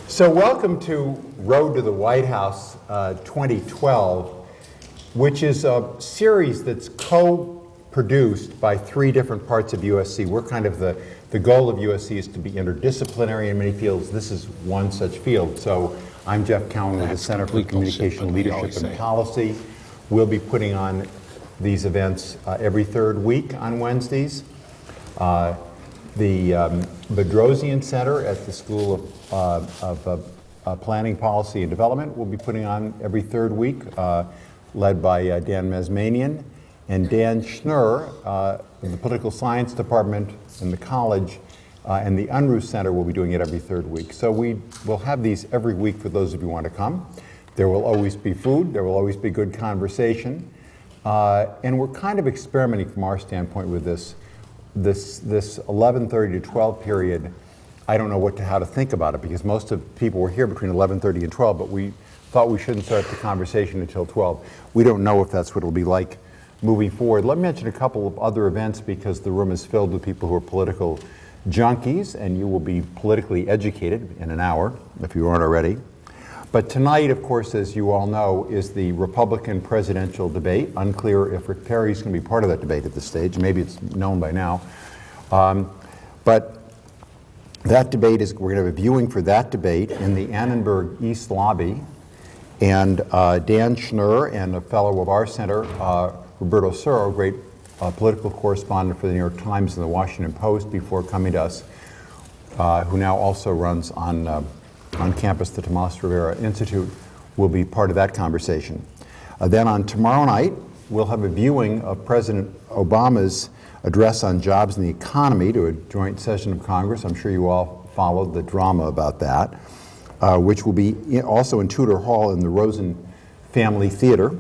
So welcome to Road to the White House 2012, which is a series that's co-produced by three different parts of USC. We're kind of the goal of USC is to be interdisciplinary in many fields. This is one such field. So I'm Jeff Cowan with the Center for Communication Leadership and Policy. We'll be putting on these events every third week on Wednesdays. The Bedrosian Center at the School of Planning, Policy, and Development will be putting on every third week, led by Dan Mazmanian. And Dan Schnur in the Political Science Department in the college and the Unruh Center will be doing it every third week. So we will have these every week for those of you who want to come. There will always be food. There will always be good conversation. And we're kind of experimenting from our standpoint with this 11:30 to 12 period. I don't know how to think about it because most of people were here between 11:30 and 12, but we thought we shouldn't start the conversation until 12. We don't know if that's what it'll be like moving forward. Let me mention a couple of other events because the room is filled with people who are political junkies, and you will be politically educated in an hour if you aren't already. But tonight, of course, as you all know, is the Republican presidential debate. Unclear if Rick Perry's going to be part of that debate at this stage. Maybe it's known by now. But that debate we're going to have a viewing for that debate in the Annenberg East Lobby. And Dan Schnur and a fellow of our center, Roberto Suro, great political correspondent for the New York Times and the Washington Post before coming to us, who now also runs on campus the Tomas Rivera Institute, will be part of that conversation. Then on tomorrow night, we'll have a viewing of President Obama's address on jobs and the economy to a joint session of Congress. I'm sure you all followed the drama about that, which will be also in Tudor Hall in the Rosen Family Theater.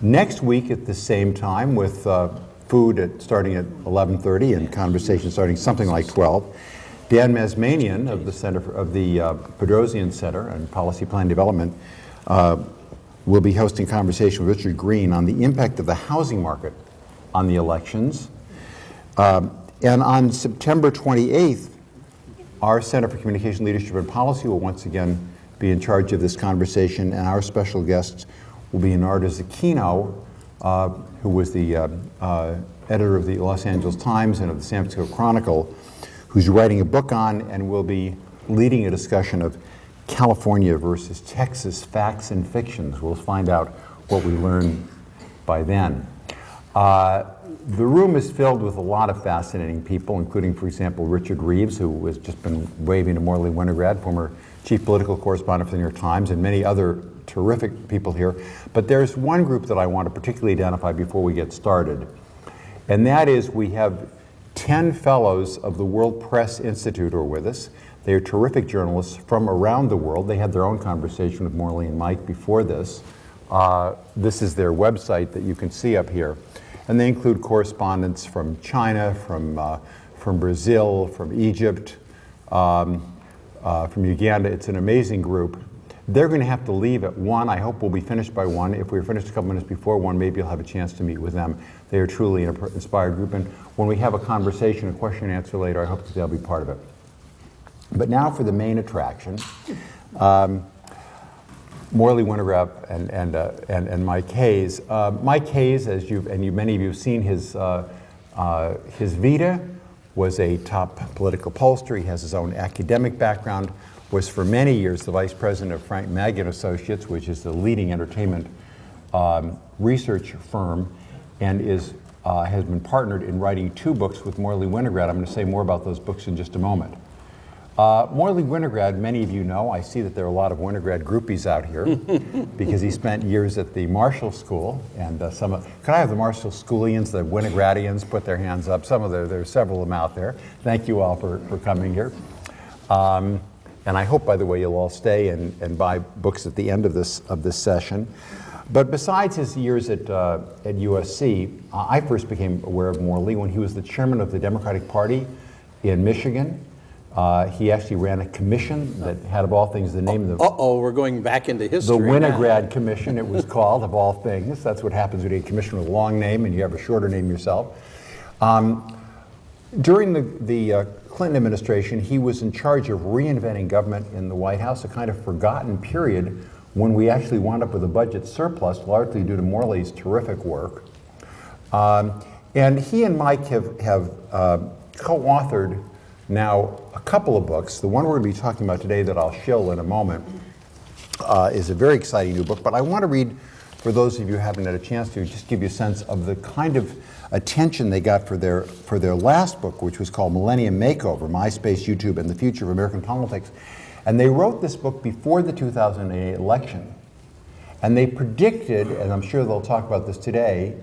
Next week at the same time with food starting at 11:30 and conversation starting something like 12. Dan Mazmanian of the Bedrosian Center and Policy Plan Development will be hosting a conversation with Richard Green on the impact of the housing market on the elections. And on September 28th, our Center for Communication Leadership and Policy will once again be in charge of this conversation, and our special guests will be Narda Zucchino, who was the editor of the Los Angeles Times and of the San Francisco Chronicle, who's writing a book on and will be leading a discussion of California versus Texas facts and fictions. We'll find out what we learn by then. The room is filled with a lot of fascinating people, including, for example, Richard Reeves, who has just been waving to Morley Winograd, former chief political correspondent for the New York Times, and many other terrific people here. But there's one group that I want to particularly identify before we get started, and that is we have 10 fellows of the World Press Institute who are with us. They are terrific journalists from around the world. They had their own conversation with Morley and Mike before this. This is their website that you can see up here. And they include correspondents from China, from Brazil, from Egypt, from Uganda. It's an amazing group. They're going to have to leave at 1. I hope we'll be finished by 1. If we're finished a couple minutes before 1, maybe you'll have a chance to meet with them. They are truly an inspired group. And when we have a conversation, a question and answer later, I hope that they'll be part of it. But now for the main attraction. Morley Winograd and Mike Hayes. Mike Hayes, as many of you have seen, his vita was a top political pollster. He has his own academic background. Was for many years the vice president of Frank Magid Associates, which is the leading entertainment research firm, and has been partnered in writing 2 books with Morley Winograd. I'm going to say more about those books in just a moment. Morley Winograd, many of you know, I see that there are a lot of Winograd groupies out here because he spent years at the Marshall School, and can I have the Marshall Schoolians, the Winogradians, put their hands up? There are several of them out there. Thank you all for coming here. And I hope, by the way, you'll all stay and buy books at the end of this session. But besides his years at USC, I first became aware of Morley when he was the chairman of the Democratic Party in Michigan. He actually ran a commission that had, of all things, the name of the... Uh-oh, we're going back into history. The Winograd Commission, it was called, of all things. That's what happens when you get a commission with a long name and you have a shorter name yourself. During the Clinton administration, he was in charge of reinventing government in the White House, a kind of forgotten period when we actually wound up with a budget surplus, largely due to Morley's terrific work. And he and Mike have co-authored now a couple of books. The one we're going to be talking about today that I'll shill in a moment is a very exciting new book, but I want to read, for those of you who haven't had a chance to, just give you a sense of the kind of attention they got for their last book, which was called Millennium Makeover, MySpace, YouTube, and the Future of American Politics. And they wrote this book before the 2008 election. And they predicted, and I'm sure they'll talk about this today,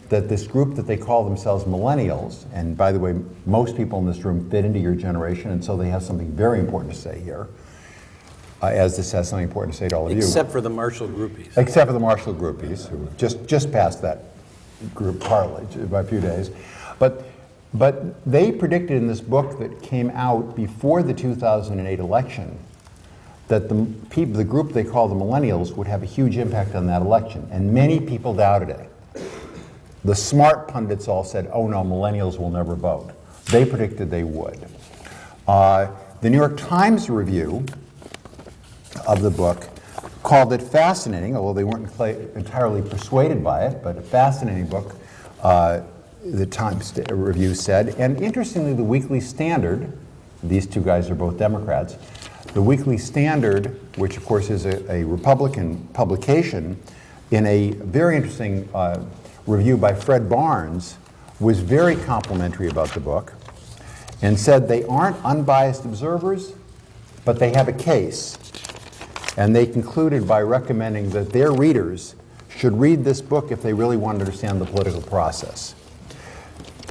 that this group that they call themselves millennials, and by the way, most people in this room fit into your generation, and so they have something very important to say here, as this has something important to say to all of you. Except for the Marshall groupies. Except for the Marshall groupies, who just passed that group partly by a few days. But they predicted in this book that came out before the 2008 election that the group they call the millennials would have a huge impact on that election, and many people doubted it. The smart pundits all said, oh no, millennials will never vote. They predicted they would. The New York Times review of the book called it fascinating, although they weren't entirely persuaded by it, but a fascinating book, the Times review said. And interestingly, the Weekly Standard, these two guys are both Democrats, the Weekly Standard, which of course is a Republican publication, in a very interesting review by Fred Barnes, was very complimentary about the book and said they aren't unbiased observers, but they have a case. And they concluded by recommending that their readers should read this book if they really want to understand the political process.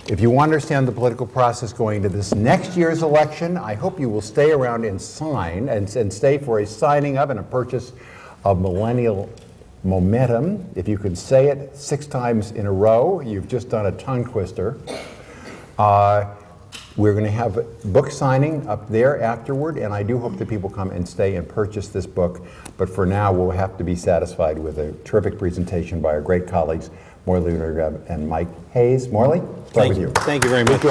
If you want to understand the political process going into this next year's election, I hope you will stay around and sign, and stay for a signing of and a purchase of Millennial Momentum. If you could say it 6 times in a row, you've just done a tongue twister. We're going to have a book signing up there afterward, and I do hope that people come and stay and purchase this book. But for now, we'll have to be satisfied with a terrific presentation by our great colleagues, Morley Winograd and Mike Hayes. Morley, start with you. Thank you very much.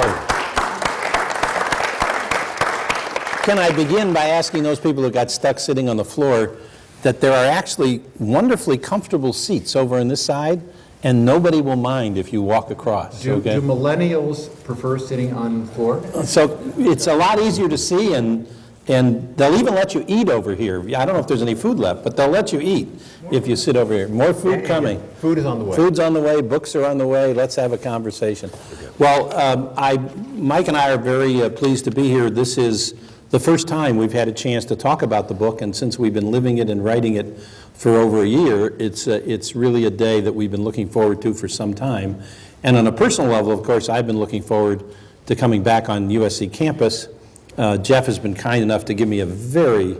Can I begin by asking those people who got stuck sitting on the floor that there are actually wonderfully comfortable seats over on this side, and nobody will mind if you walk across. Do millennials prefer sitting on the floor? So it's a lot easier to see, and they'll even let you eat over here. I don't know if there's any food left, but they'll let you eat if you sit over here. More food coming. Food is on the way. Food's on the way, books are on the way. Let's have a conversation. Well, Mike and I are very pleased to be here. This is the first time we've had a chance to talk about the book, and since we've been living it and writing it for over a year, it's really a day that we've been looking forward to for some time. And on a personal level, of course, I've been looking forward to coming back on USC campus. Jeff has been kind enough to give me a very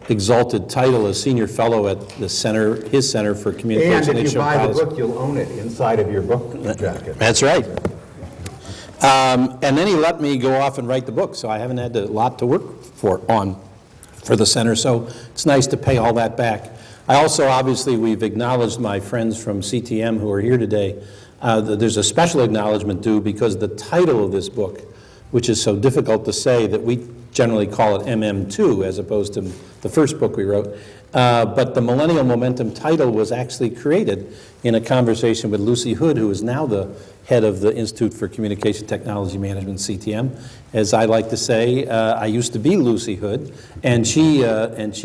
exalted title as senior fellow at the center, his Center for Communication. And if you buy the book, you'll own it inside of your book jacket. That's right. And then he let me go off and write the book, so I haven't had a lot to work for the center, so it's nice to pay all that back. I also, obviously, we've acknowledged my friends from CTM who are here today. There's a special acknowledgement due because the title of this book, which is so difficult to say that we generally call it MM2 as opposed to the first book we wrote, but the Millennial Momentum title was actually created in a conversation with Lucy Hood, who is now the head of the Institute for Communication Technology Management, CTM. As I like to say, I used to be Lucy Hood, and she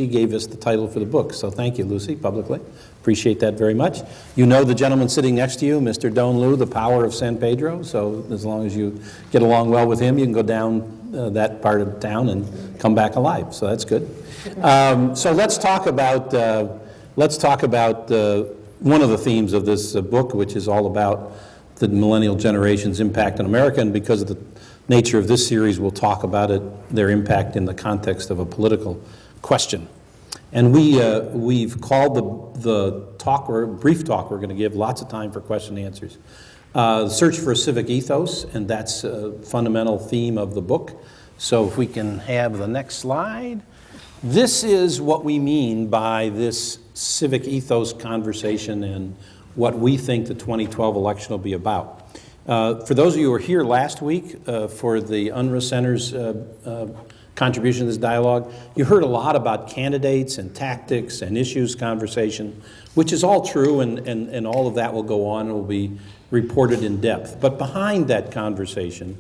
gave us the title for the book. So thank you, Lucy, publicly. Appreciate that very much. You know the gentleman sitting next to you, Mr. Don Liu, the power of San Pedro. So as long as you get along well with him, you can go down that part of town and come back alive. So that's good. So let's talk about one of the themes of this book, which is all about the millennial generation's impact on America, and because of the nature of this series, we'll talk about their impact in the context of a political question. And we've called the talk, or brief talk we're going to give, lots of time for question and answers, Search for a Civic Ethos, and that's a fundamental theme of the book. So if we can have the next slide. This is what we mean by this civic ethos conversation and what we think the 2012 election will be about. For those of you who were here last week for the UNRWA Center's contribution to this dialogue, you heard a lot about candidates and tactics and issues conversation, which is all true, and all of that will go on and will be reported in depth. But behind that conversation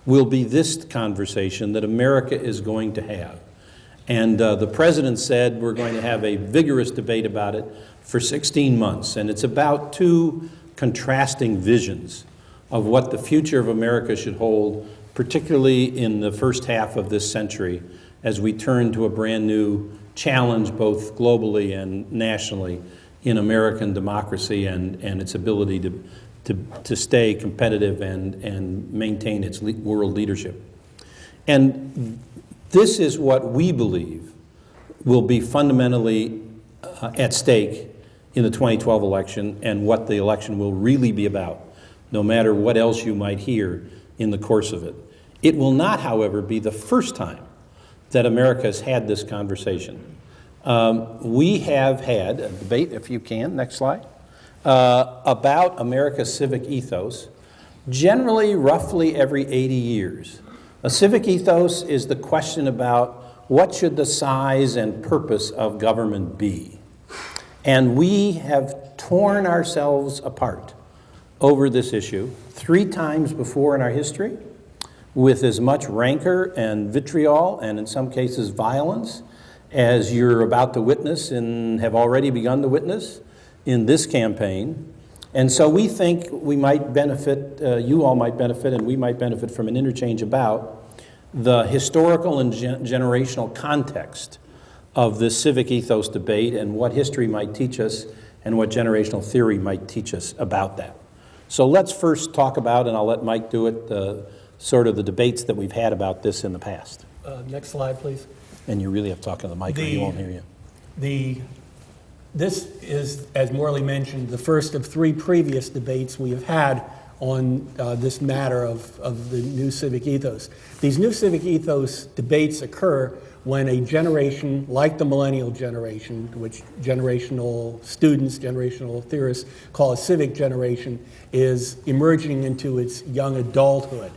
will be this conversation that America is going to have. And the president said we're going to have a vigorous debate about it for 16 months. And it's about two contrasting visions of what the future of America should hold, particularly in the first half of this century, as we turn to a brand new challenge both globally and nationally in American democracy and its ability to stay competitive and maintain its world leadership. And this is what we believe will be fundamentally at stake in the 2012 election, and what the election will really be about, no matter what else you might hear in the course of it. It will not, however, be the first time that America has had this conversation. We have had a debate, if you can, next slide, about America's civic ethos, generally roughly every 80 years. A civic ethos is the question about what should the size and purpose of government be. And we have torn ourselves apart over this issue 3 times before in our history, with as much rancor and vitriol, and in some cases violence, as you're about to witness and have already begun to witness in this campaign. And so we think we might benefit, you all might benefit, and we might benefit from an interchange about the historical and generational context of this civic ethos debate, and what history might teach us and what generational theory might teach us about that. So let's first talk about, and I'll let Mike do it, sort of the debates that we've had about this in the past. Next slide, please. And you really have to talk to the mic or he won't hear you. This is, as Morley mentioned, the first of 3 previous debates we have had on this matter of the new civic ethos. These new civic ethos debates occur when a generation like the millennial generation, which generational students, generational theorists call a civic generation, is emerging into its young adulthood.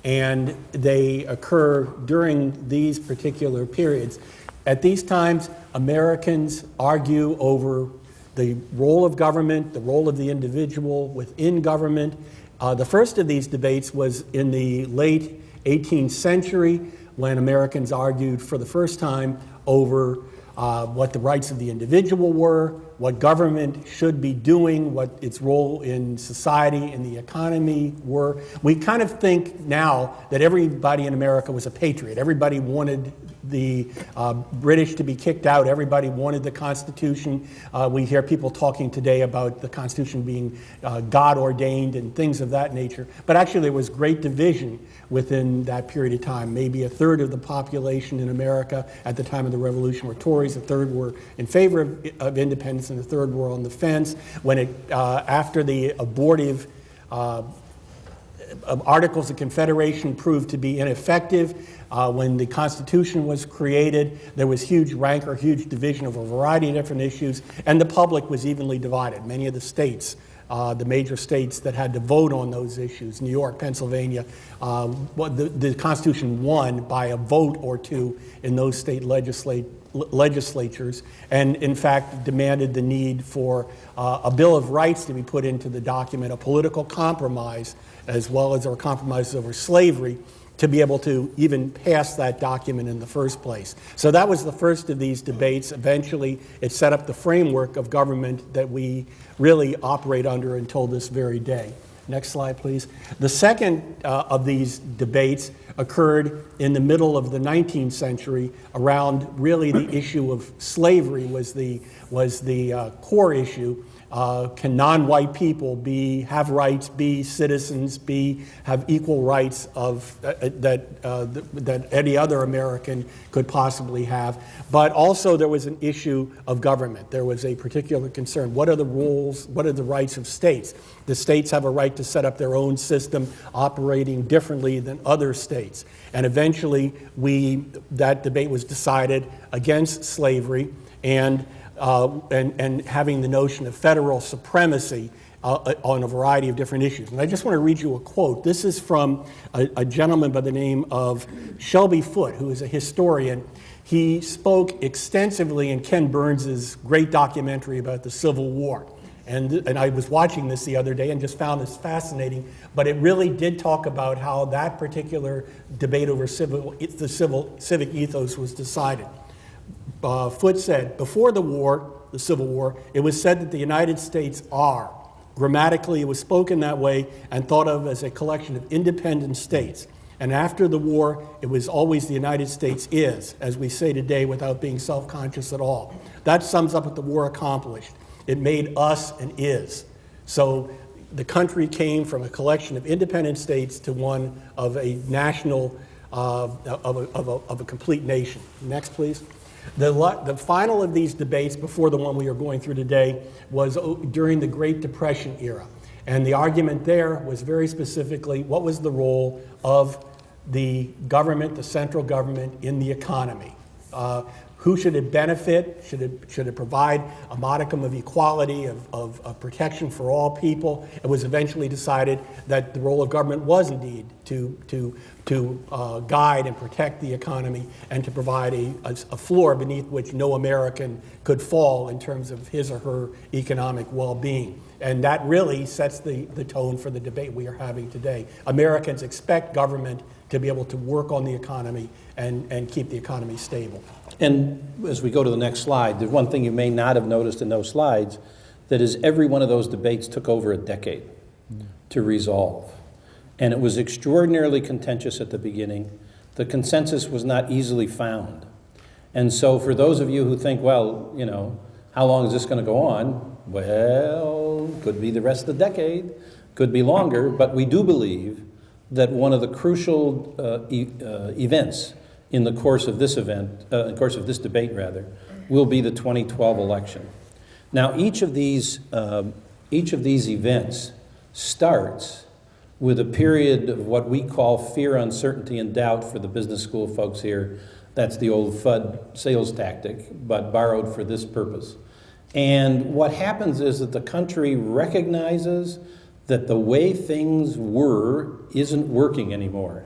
And they occur during these particular periods. At these times, Americans argue over the role of government, the role of the individual within government. The first of these debates was in the late 18th century, when Americans argued for the first time over what the rights of the individual were, what government should be doing, what its role in society and the economy were. We kind of think now that everybody in America was a patriot. Everybody wanted the British to be kicked out. Everybody wanted the Constitution. We hear people talking today about the Constitution being God-ordained and things of that nature. But actually there was great division within that period of time. Maybe a third of the population in America at the time of the Revolution were Tories, a third were in favor of independence, and a third were on the fence. When after the abortive Articles of Confederation proved to be ineffective, when the Constitution was created, there was huge rancor, huge division over a variety of different issues, and the public was evenly divided. Many of the states, the major states that had to vote on those issues, New York, Pennsylvania, the Constitution won by a vote or 2 in those state legislatures, and in fact demanded the need for a Bill of Rights to be put into the document, a political compromise, as well as there were compromises over slavery, to be able to even pass that document in the first place. So that was the first of these debates. Eventually, it set up the framework of government that we really operate under until this very day. Next slide, please. The second of these debates occurred in the middle of the 19th century around really the issue of slavery was the core issue. Can non-white people have rights, be citizens, have equal rights that any other American could possibly have? But also there was an issue of government. There was a particular concern. What are the rules? What are the rights of states? The states have a right to set up their own system operating differently than other states. And eventually that debate was decided against slavery and having the notion of federal supremacy on a variety of different issues. And I just want to read you a quote. This is from a gentleman by the name of Shelby Foote, who is a historian. He spoke extensively in Ken Burns's great documentary about the Civil War. And I was watching this the other day and just found this fascinating, but it really did talk about how that particular debate over the civic ethos was decided. Foote said, before the war, the Civil War, it was said that the United States are. Grammatically, it was spoken that way and thought of as a collection of independent states. And after the war, it was always the United States is, as we say today without being self-conscious at all. That sums up what the war accomplished. It made us an is. So the country came from a collection of independent states to one of a national, of a complete nation. Next, please. The final of these debates before the one we are going through today was during the Great Depression era. And the argument there was very specifically what was the role of the government, the central government, in the economy. Who should it benefit? Should it provide a modicum of equality, of protection for all people? It was eventually decided that the role of government was indeed to guide and protect the economy and to provide a floor beneath which no American could fall in terms of his or her economic well-being. And that really sets the tone for the debate we are having today. Americans expect government to be able to work on the economy and keep the economy stable. And as we go to the next slide, the one thing you may not have noticed in those slides, that is every one of those debates took over a decade to resolve. And it was extraordinarily contentious at the beginning. The consensus was not easily found. And so for those of you who think, well, you know, how long is this going to go on? Well, could be the rest of the decade, could be longer, but we do believe that one of the crucial events in the course of this debate, will be the 2012 election. Now, each of these events starts with a period of what we call fear, uncertainty, and doubt for the business school folks here. That's the old FUD sales tactic, but borrowed for this purpose. And what happens is that the country recognizes that the way things were isn't working anymore.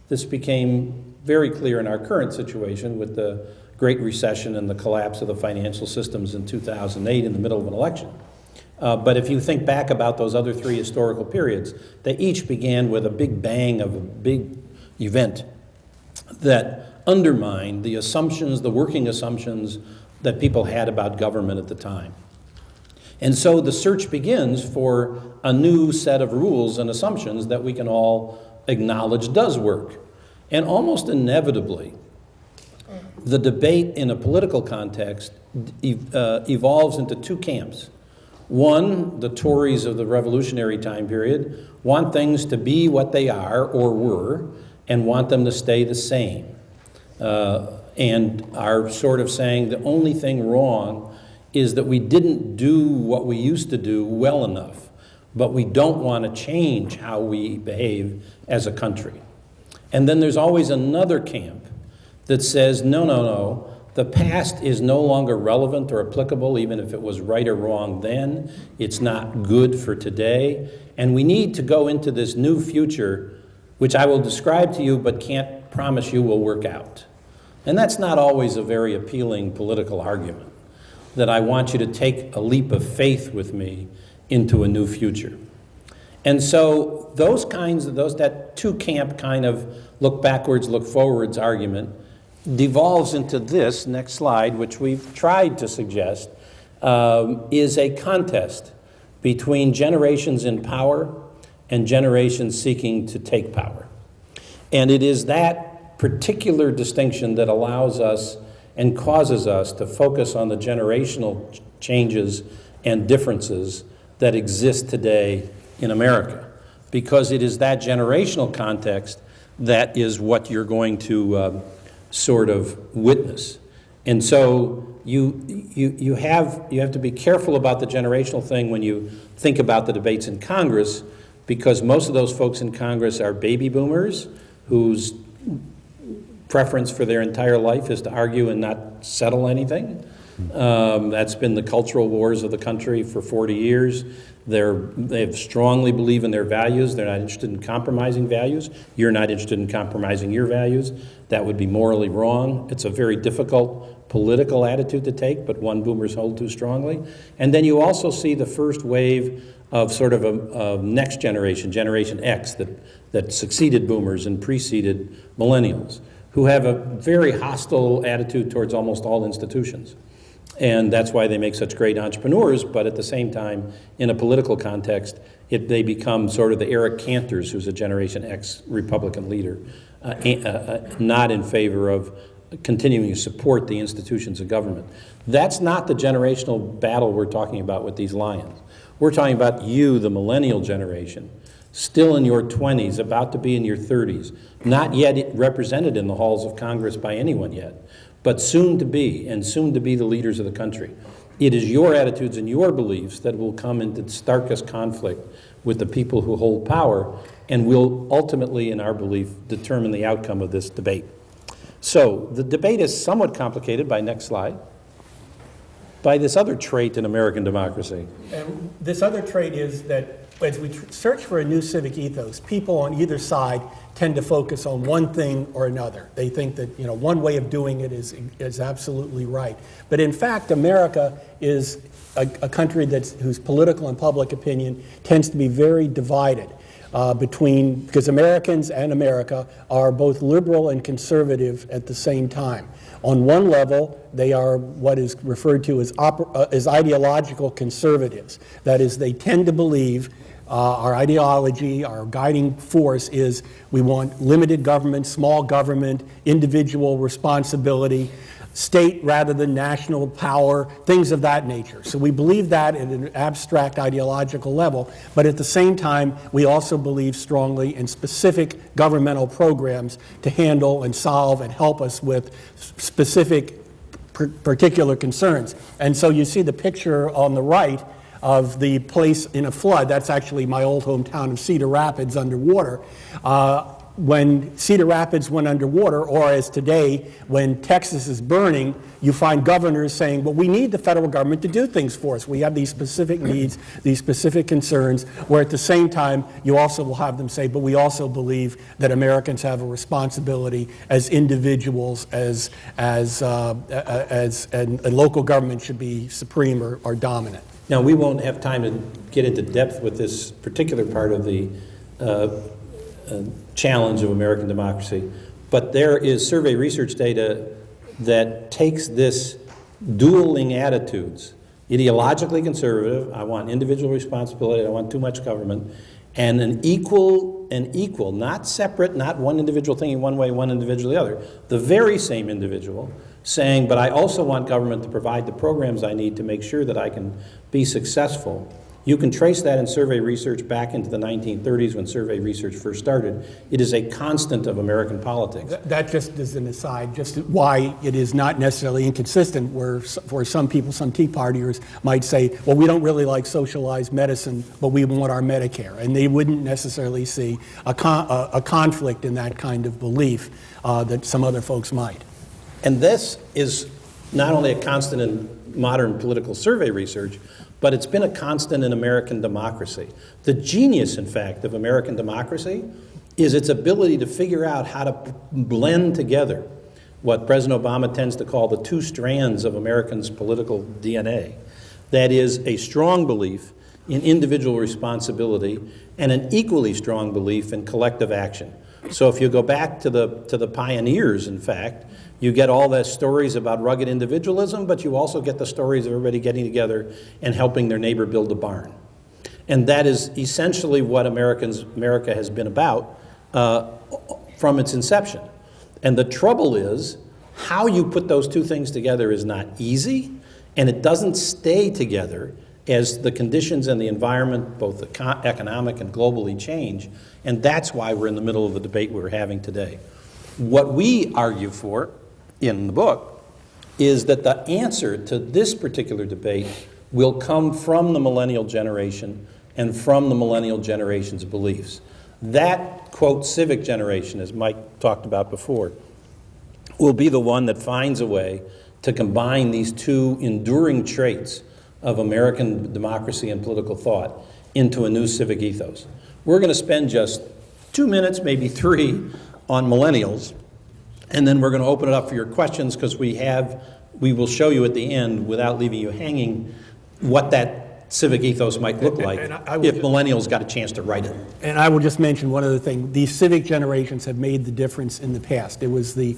This became very clear in our current situation with the Great Recession and the collapse of the financial systems in 2008 in the middle of an election. But if you think back about those other three historical periods, they each began with a big bang of a big event that undermined the assumptions, the working assumptions that people had about government at the time. And so the search begins for a new set of rules and assumptions that we can all acknowledge does work. And almost inevitably, the debate in a political context evolves into two camps. One, the Tories of the revolutionary time period want things to be what they are or were and want them to stay the same. And are sort of saying the only thing wrong is that we didn't do what we used to do well enough, but we don't want to change how we behave as a country. And then there's always another camp that says, no, the past is no longer relevant or applicable, even if it was right or wrong then. It's not good for today. And we need to go into this new future, which I will describe to you, but can't promise you will work out. And that's not always a very appealing political argument, that I want you to take a leap of faith with me into a new future. And so that two-camp kind of look backwards, look forwards argument devolves into this next slide, which we've tried to suggest, is a contest between generations in power and generations seeking to take power. And it is that particular distinction that allows us and causes us to focus on the generational changes and differences that exist today in America, because it is that generational context that is what you're going to sort of witness. And so you have to be careful about the generational thing when you think about the debates in Congress, because most of those folks in Congress are baby boomers whose preference for their entire life is to argue and not settle anything. That's been the cultural wars of the country for 40 years. They strongly believe in their values. They're not interested in compromising values. You're not interested in compromising your values. That would be morally wrong. It's a very difficult political attitude to take, but one boomers hold to strongly. And then you also see the first wave of sort of a next generation, Generation X, that succeeded boomers and preceded millennials, who have a very hostile attitude towards almost all institutions. And that's why they make such great entrepreneurs, but at the same time, in a political context, they become sort of the Eric Cantors, who's a Generation X Republican leader, not in favor of continuing to support the institutions of government. That's not the generational battle we're talking about with these lions. We're talking about you, the millennial generation, still in your 20s, about to be in your 30s, not yet represented in the halls of Congress by anyone yet, but soon to be, and soon to be the leaders of the country. It is your attitudes and your beliefs that will come into starkest conflict with the people who hold power and will ultimately, in our belief, determine the outcome of this debate. So the debate is somewhat complicated, by next slide, by this other trait in American democracy. And this other trait is that as we search for a new civic ethos, people on either side tend to focus on one thing or another. They think that one way of doing it is absolutely right. But in fact, America is a country whose political and public opinion tends to be very divided because Americans and America are both liberal and conservative at the same time. On one level, they are what is referred to as ideological conservatives. That is, they tend to believe our ideology, our guiding force is we want limited government, small government, individual responsibility, state rather than national power, things of that nature. So we believe that at an abstract ideological level, but at the same time, we also believe strongly in specific governmental programs to handle and solve and help us with specific particular concerns. And so you see the picture on the right of the place in a flood. That's actually my old hometown of Cedar Rapids underwater. When Cedar Rapids went underwater, or as today, when Texas is burning, you find governors saying, well, we need the federal government to do things for us. We have these specific needs, these specific concerns, where at the same time, you also will have them say, but we also believe that Americans have a responsibility as individuals, and local government should be supreme or dominant. Now, we won't have time to get into depth with this particular part of the challenge of American democracy, but there is survey research data that takes this dueling attitudes, ideologically conservative, I want individual responsibility, I want too much government, and an equal, not separate, not one individual thinking one way, one individual the other, the very same individual saying, but I also want government to provide the programs I need to make sure that I can be successful. You can trace that in survey research back into the 1930s when survey research first started. It is a constant of American politics. That just is an aside, just why it is not necessarily inconsistent, where for some people, some Tea Partiers might say, well, we don't really like socialized medicine, but we want our Medicare. And they wouldn't necessarily see a conflict in that kind of belief that some other folks might. And this is not only a constant in modern political survey research, but it's been a constant in American democracy. The genius, in fact, of American democracy is its ability to figure out how to blend together what President Obama tends to call the two strands of Americans' political DNA. That is a strong belief in individual responsibility and an equally strong belief in collective action. So if you go back to the pioneers, in fact, you get all the stories about rugged individualism, but you also get the stories of everybody getting together and helping their neighbor build a barn. And that is essentially what America has been about from its inception. And the trouble is, how you put those two things together is not easy, and it doesn't stay together as the conditions and the environment, both economic and globally, change. And that's why we're in the middle of the debate we're having today. What we argue for in the book is that the answer to this particular debate will come from the millennial generation and from the millennial generation's beliefs. That, quote, civic generation, as Mike talked about before, will be the one that finds a way to combine these two enduring traits of American democracy and political thought into a new civic ethos. We're going to spend just 2 minutes, maybe 3, on millennials, and then we're going to open it up for your questions, because we will show you at the end, without leaving you hanging, what that civic ethos might look like if millennials got a chance to write it. And I will just mention one other thing. These civic generations have made the difference in the past. It was a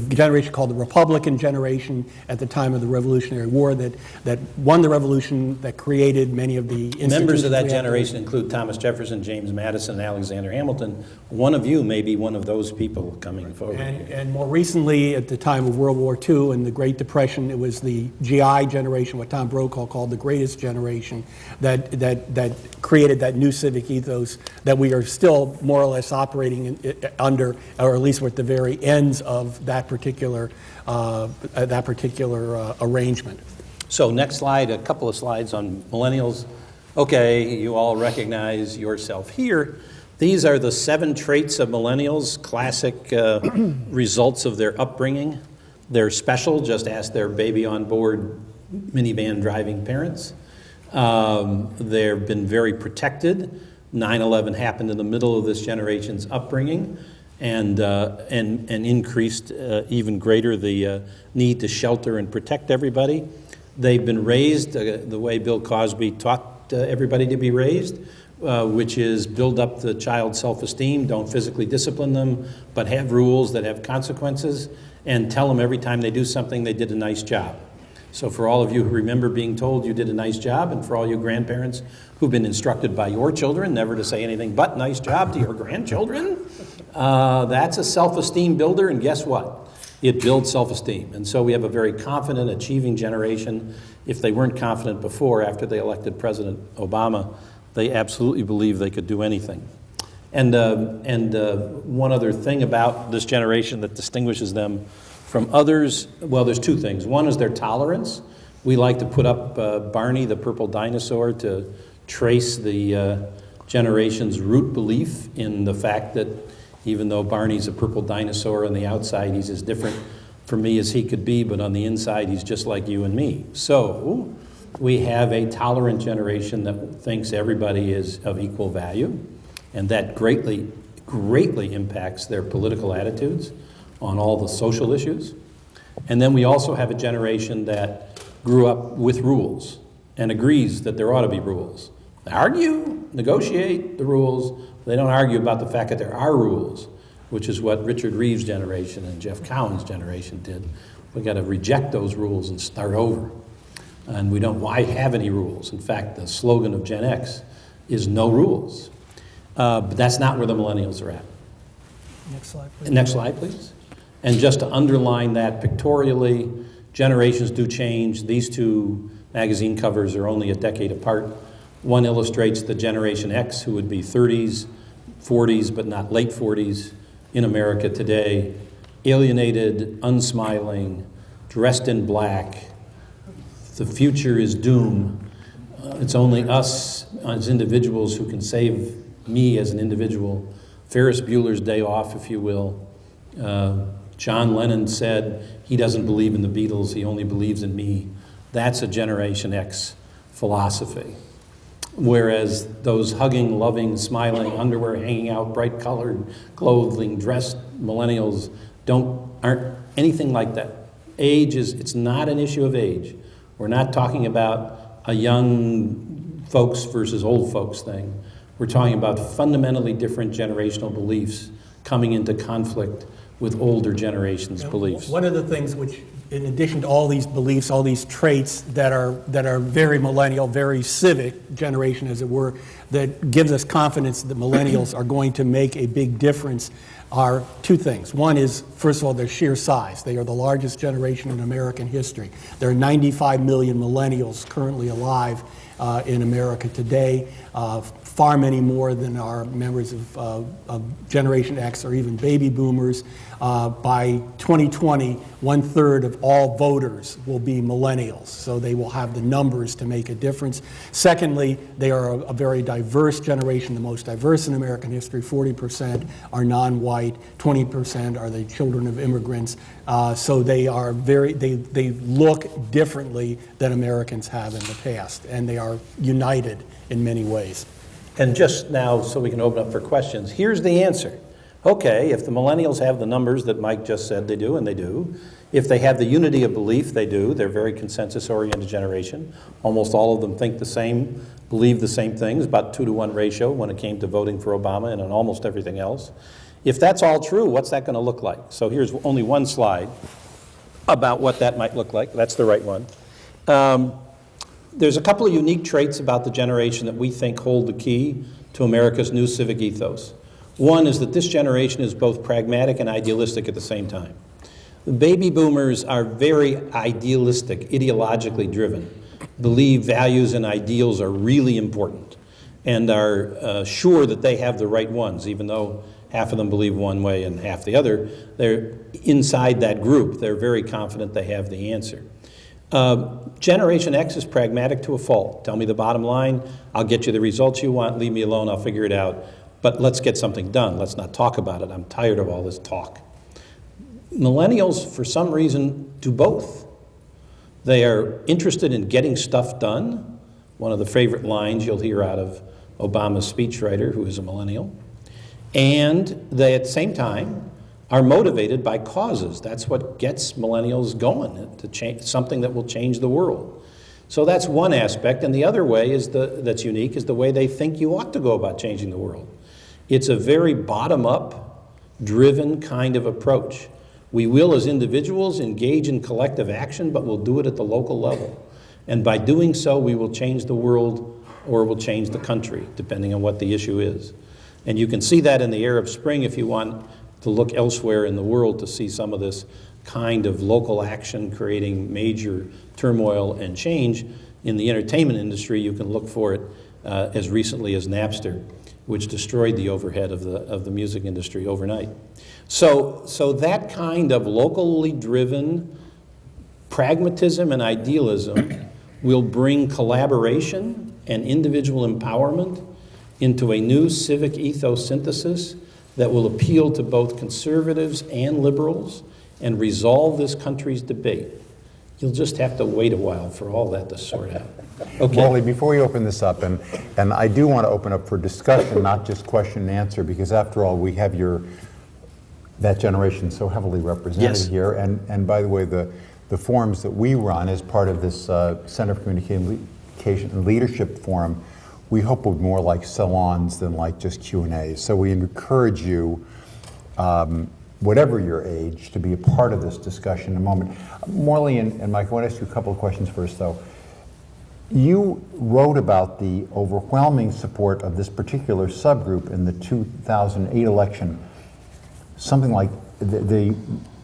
generation called the Republican generation at the time of the Revolutionary War that won the revolution, that created many of the institutions. Members of that we have. generation include Thomas Jefferson, James Madison, and Alexander Hamilton. One of you may be one of those people coming forward. And more recently, at the time of World War II and the Great Depression, it was the GI generation, what Tom Brokaw called the greatest generation, that created that new civic ethos that we are still more or less operating under, or at least we're at the very ends of that particular arrangement. So next slide, a couple of slides on millennials. Okay, you all recognize yourself here. These are the 7 traits of millennials, classic results of their upbringing. They're special, just ask their baby on board minivan driving parents. They've been very protected. 9/11 happened in the middle of this generation's upbringing, and increased even greater the need to shelter and protect everybody. They've been raised the way Bill Cosby taught everybody to be raised, which is build up the child's self-esteem, don't physically discipline them, but have rules that have consequences, and tell them every time they do something they did a nice job. So for all of you who remember being told you did a nice job, and for all you grandparents who've been instructed by your children never to say anything but nice job to your grandchildren, that's a self-esteem builder, and guess what? It builds self-esteem. And so we have a very confident, achieving generation. If they weren't confident before, after they elected President Obama, they absolutely believe they could do anything. And one other thing about this generation that distinguishes them from others, well, there's 2 things. One is their tolerance. We like to put up Barney, the purple dinosaur, to trace the generation's root belief in the fact that even though Barney's a purple dinosaur on the outside, he's as different from me as he could be, but on the inside, he's just like you and me. So we have a tolerant generation that thinks everybody is of equal value, and that greatly, greatly impacts their political attitudes on all the social issues. And then we also have a generation that grew up with rules and agrees that there ought to be rules. They argue, negotiate the rules. They don't argue about the fact that there are rules, which is what Richard Reeves' generation and Jeff Cowan's generation did. We got to reject those rules and start over. And we don't, why have any rules? In fact, the slogan of Gen X is no rules. But that's not where the millennials are at. Next slide, please. Next slide, please. And just to underline that pictorially, generations do change. These 2 magazine covers are only a decade apart. One illustrates the Generation X, who would be 30s, 40s, but not late 40s in America today, alienated, unsmiling, dressed in black. The future is doom. It's only us as individuals who can save me as an individual. Ferris Bueller's Day Off, if you will. John Lennon said he doesn't believe in the Beatles, he only believes in me. That's a Generation X philosophy. Whereas those hugging, loving, smiling, underwear hanging out, bright colored clothing, dressed millennials aren't anything like that. Age it's not an issue of age. We're not talking about a young folks versus old folks thing. We're talking about fundamentally different generational beliefs coming into conflict with older generations' beliefs. One of the things which, in addition to all these beliefs, all these traits that are very millennial, very civic generation, as it were, that gives us confidence that millennials are going to make a big difference are 2 things. One is, first of all, their sheer size. They are the largest generation in American history. There are 95 million millennials currently alive in America today. far many more than are members of Generation X or even baby boomers. By 2020, 1/3 of all voters will be millennials, so they will have the numbers to make a difference. Secondly, they are a very diverse generation, the most diverse in American history. 40% are non-white, 20% are the children of immigrants. So they are they look differently than Americans have in the past, and they are united in many ways. And just now, so we can open up for questions, here's the answer. Okay, if the millennials have the numbers that Mike just said they do, and they do, if they have the unity of belief, they do, they're a very consensus-oriented generation. Almost all of them think the same, believe the same things, about 2-to-1 ratio when it came to voting for Obama and on almost everything else. If that's all true, what's that going to look like? So here's only one slide about what that might look like. That's the right one. There's a couple of unique traits about the generation that we think hold the key to America's new civic ethos. One is that this generation is both pragmatic and idealistic at the same time. The baby boomers are very idealistic, ideologically driven, believe values and ideals are really important, and are sure that they have the right ones, even though half of them believe one way and half the other. They're inside that group. They're very confident they have the answer. Generation X is pragmatic to a fault. Tell me the bottom line, I'll get you the results you want, leave me alone, I'll figure it out. But let's get something done. Let's not talk about it. I'm tired of all this talk. Millennials, for some reason, do both. They are interested in getting stuff done. One of the favorite lines you'll hear out of Obama's speechwriter, who is a millennial. And they, at the same time, are motivated by causes. That's what gets millennials going, to change something that will change the world. So that's one aspect. And the other way is that's unique is the way they think you ought to go about changing the world. It's a very bottom-up, driven kind of approach. We will, as individuals, engage in collective action, but we'll do it at the local level. And by doing so, we will change the world or we'll change the country, depending on what the issue is. And you can see that in the Arab Spring if you want to look elsewhere in the world to see some of this kind of local action creating major turmoil and change. In the entertainment industry, you can look for it as recently as Napster, which destroyed the overhead of the music industry overnight. So that kind of locally driven pragmatism and idealism will bring collaboration and individual empowerment into a new civic ethos synthesis that will appeal to both conservatives and liberals and resolve this country's debate. You'll just have to wait a while for all that to sort out. Okay. Morley, before we open this up, and I do want to open up for discussion, not just question and answer, because after all, we have that generation so heavily represented Yes. here. And by the way, the forums that we run as part of this Center for Communication and Leadership Forum, we hope will be more like salons than like just Q&A. So we encourage you, whatever your age, to be a part of this discussion in a moment. Morley and Mike, I want to ask you a couple of questions first, though. You wrote about the overwhelming support of this particular subgroup in the 2008 election. Something like the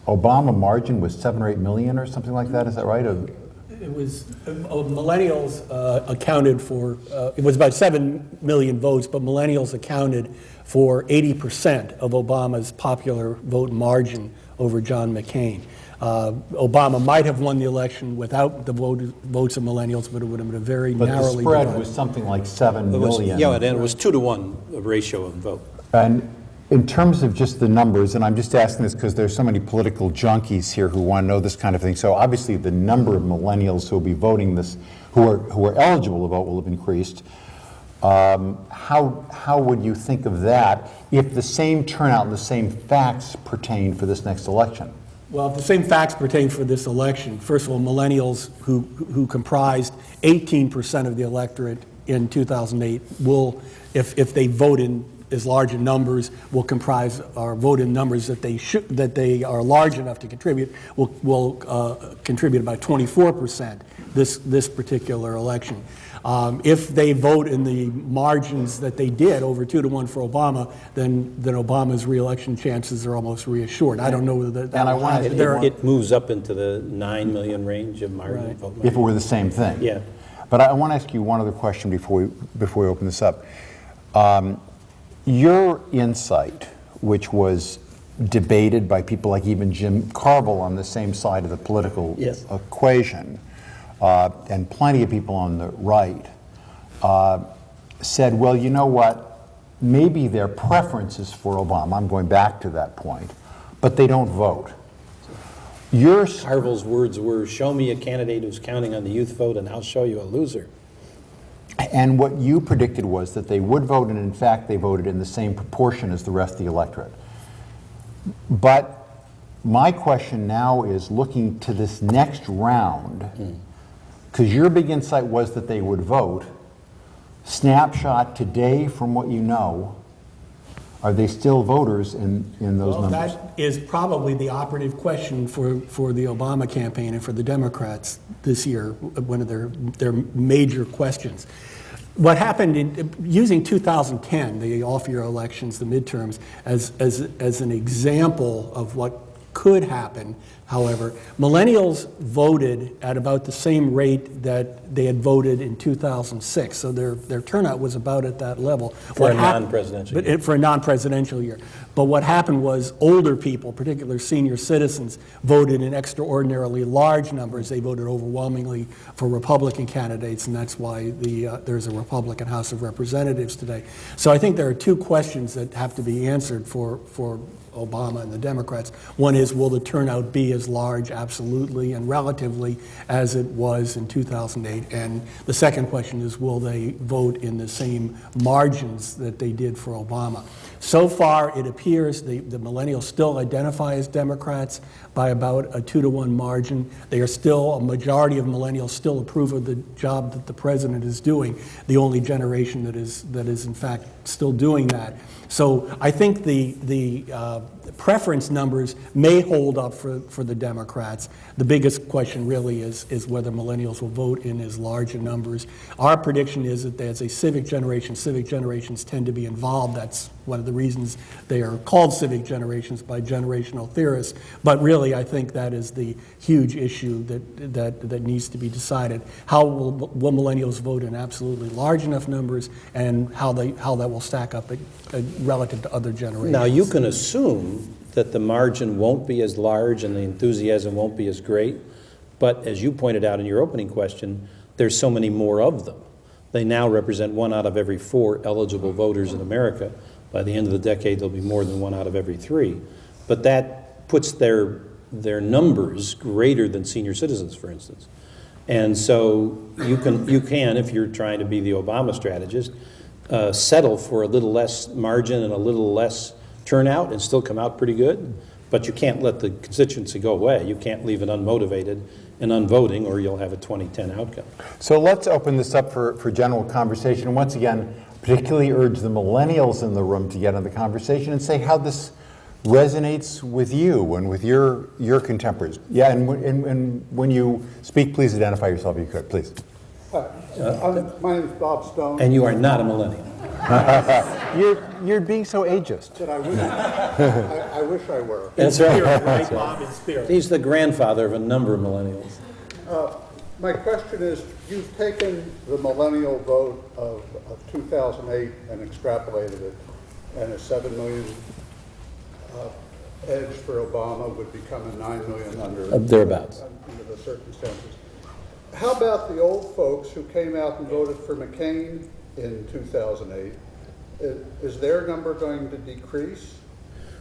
Obama margin was 7 or 8 million or something like that, is that right? It was, millennials accounted for, it was about 7 million votes, but millennials accounted for 80% of Obama's popular vote margin over John McCain. Obama might have won the election without the votes of millennials, but it would have been a very But narrowly the spread divided. was something like 7 million. Yeah, and it was 2-to-1 ratio of vote. And in terms of just the numbers, and I'm just asking this because there's so many political junkies here who want to know this kind of thing. So obviously the number of millennials who will be voting this, who are eligible to vote, will have increased. How would you think of that if the same turnout and the same facts pertain for this next election? Well, if the same facts pertain for this election, first of all, millennials who comprised 18% of the electorate in 2008 will, if they vote in as large in numbers, will comprise or vote in numbers that they are large enough to contribute, will contribute about 24% this particular election. If they vote in the margins that they did, over 2-to-1 for Obama, then Obama's re-election chances are almost reassured. I don't know whether that. And I wanted to- It moves up into the 9 million range of margin. Right. Vote If it were the same thing. Yeah. But I want to ask you one other question before we open this up. Your insight, which was debated by people like even Jim Carville on the same side of the political Yes. equation, and plenty of people on the right, said, well, you know what, maybe their preference is for Obama. I'm going back to that point, but they don't vote. Carville's words were, show me a candidate who's counting on the youth vote and I'll show you a loser. And what you predicted was that they would vote, and in fact they voted in the same proportion as the rest of the electorate. But my question now is looking to this next round, because your big insight was that they would vote. Snapshot today from what you know, are they still voters in those Well, numbers? that is probably the operative question for the Obama campaign and for the Democrats this year, one of their major questions. What happened using 2010, the off-year elections, the midterms, as an example of what could happen, however, millennials voted at about the same rate that they had voted in 2006. So their turnout was about at that level. For a non-presidential year. For a non-presidential year. But what happened was older people, particularly senior citizens, voted in extraordinarily large numbers. They voted overwhelmingly for Republican candidates, and that's why there's a Republican House of Representatives today. So I think there are two questions that have to be answered for Obama and the Democrats. One is, will the turnout be as large, absolutely and relatively, as it was in 2008? And the second question is, will they vote in the same margins that they did for Obama? So far, it appears the millennials still identify as Democrats by about a 2-to-1 margin. They are still, a majority of millennials still approve of the job that the president is doing, the only generation that is in fact still doing that. So I think the preference numbers may hold up for the Democrats. The biggest question really is whether millennials will vote in as large numbers. Our prediction is that there's a civic generation. Civic generations tend to be involved. That's one of the reasons they are called civic generations by generational theorists. But really, I think that is the huge issue that needs to be decided. How will millennials vote in absolutely large enough numbers, and how that will stack up relative to other generations. Now, you can assume that the margin won't be as large and the enthusiasm won't be as great, but as you pointed out in your opening question, there's so many more of them. They now represent 1 out of every 4 eligible voters in America. By the end of the decade, there'll be more than 1 out of every 3. But that puts their numbers greater than senior citizens, for instance. And so you can, if you're trying to be the Obama strategist, settle for a little less margin and a little less turnout and still come out pretty good. But you can't let the constituency go away. You can't leave it unmotivated and unvoting, or you'll have a 2010 outcome. So let's open this up for general conversation. And once again, particularly urge the millennials in the room to get in the conversation and say how this resonates with you and with your contemporaries. Yeah, and when you speak, please identify yourself if you could, please. My name is Bob Stone. And you are not a millennial. You're being so ageist. But I wish I were. That's right. Right, Bob, in spirit. He's the grandfather of a number of millennials. My question is, you've taken the millennial vote of 2008 and extrapolated it, and a 7 million edge for Obama would become a 9 million under Thereabouts. under the circumstances. How about the old folks who came out and voted for McCain in 2008? Is their number going to decrease?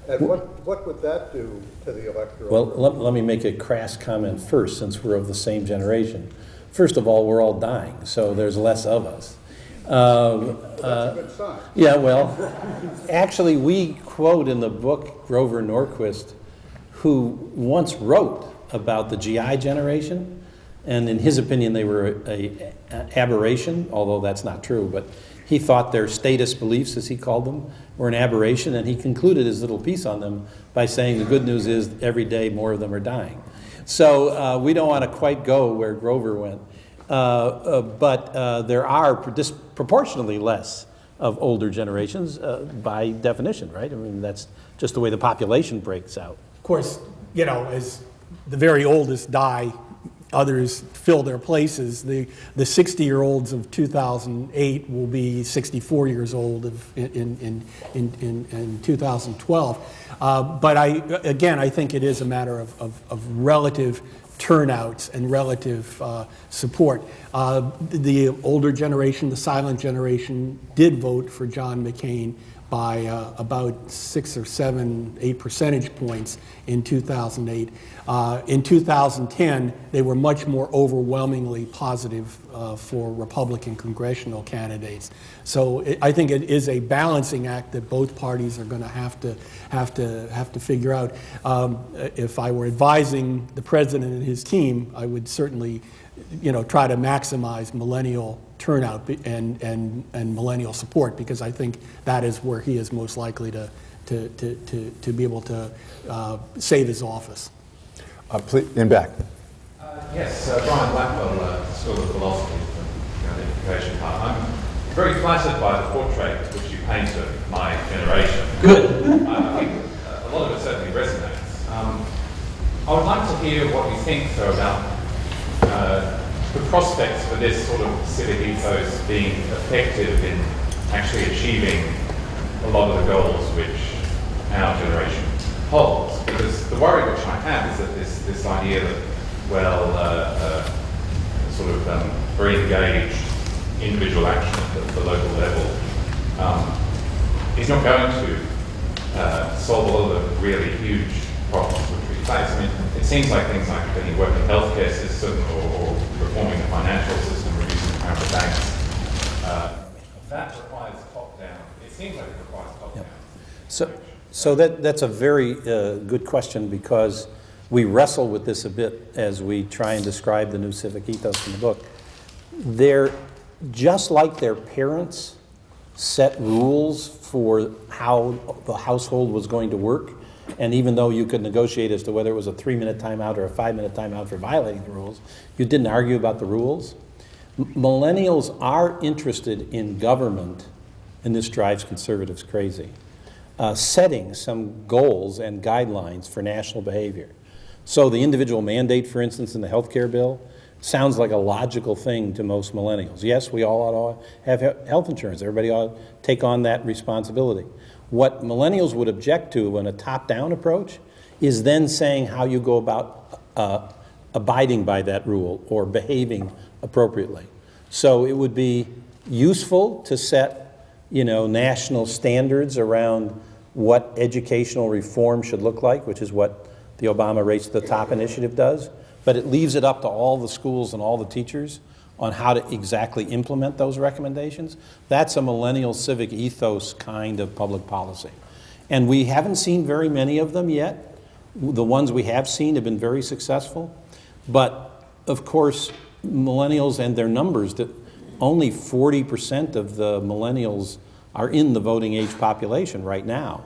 And what would that do to the electoral? Well, let me make a crass comment first, since we're of the same generation. First of all, we're all dying, so there's less of us. That's a good sign. Yeah, well, actually, we quote in the book Grover Norquist, who once wrote about the GI generation, and in his opinion, they were an aberration, although that's not true, but he thought their status beliefs, as he called them, were an aberration, and he concluded his little piece on them by saying the good news is every day more of them are dying. So we don't want to quite go where Grover went, but there are disproportionately less of older generations by definition, right? I mean, that's just the way the population breaks out. Of course, as the very oldest die others fill their places. The 60-year-olds of 2008 will be 64 years old in 2012. But I think it is a matter of relative turnouts and relative support. The older generation, the silent generation, did vote for John McCain by about 6 or 7, 8 percentage points in 2008. In 2010, they were much more overwhelmingly positive for Republican congressional candidates. So I think it is a balancing act that both parties are going to have to figure out. If I were advising the president and his team, I would certainly, try to maximize millennial turnout and millennial support, because I think that is where he is most likely to be able to save his office. Please, in back. Yes, Brian Blackwell, School of Philosophy from the Education Part. I'm very flattered by the portrait which you paint of my generation. Good. I think a lot of it certainly resonates. I would like to hear what you think, though, about the prospects for this sort of civic ethos being effective in actually achieving a lot of the goals which our generation holds. Because the worry which I have is that this idea that, very engaged individual action at the local level is not going to solve a lot of the really huge problems which we face. I mean, it seems like things like getting work in the healthcare system or reforming the financial system, reducing the power of banks, that requires top-down. It seems like it requires top-down. So that's a very good question, because we wrestle with this a bit as we try and describe the new civic ethos in the book. They're just like their parents set rules for how the household was going to work, and even though you could negotiate as to whether it was a 3-minute timeout or a 5-minute timeout for violating the rules, you didn't argue about the rules. Millennials are interested in government, and this drives conservatives crazy, setting some goals and guidelines for national behavior. So the individual mandate, for instance, in the healthcare bill, sounds like a logical thing to most millennials. Yes, we all ought to have health insurance. Everybody ought to take on that responsibility. What millennials would object to in a top-down approach is then saying how you go about abiding by that rule or behaving appropriately. So it would be useful to set, national standards around what educational reform should look like, which is what the Obama Race to the Top initiative does, but it leaves it up to all the schools and all the teachers on how to exactly implement those recommendations. That's a millennial civic ethos kind of public policy. And we haven't seen very many of them yet. The ones we have seen have been very successful. But of course, millennials and their numbers, that only 40% of the millennials are in the voting age population right now.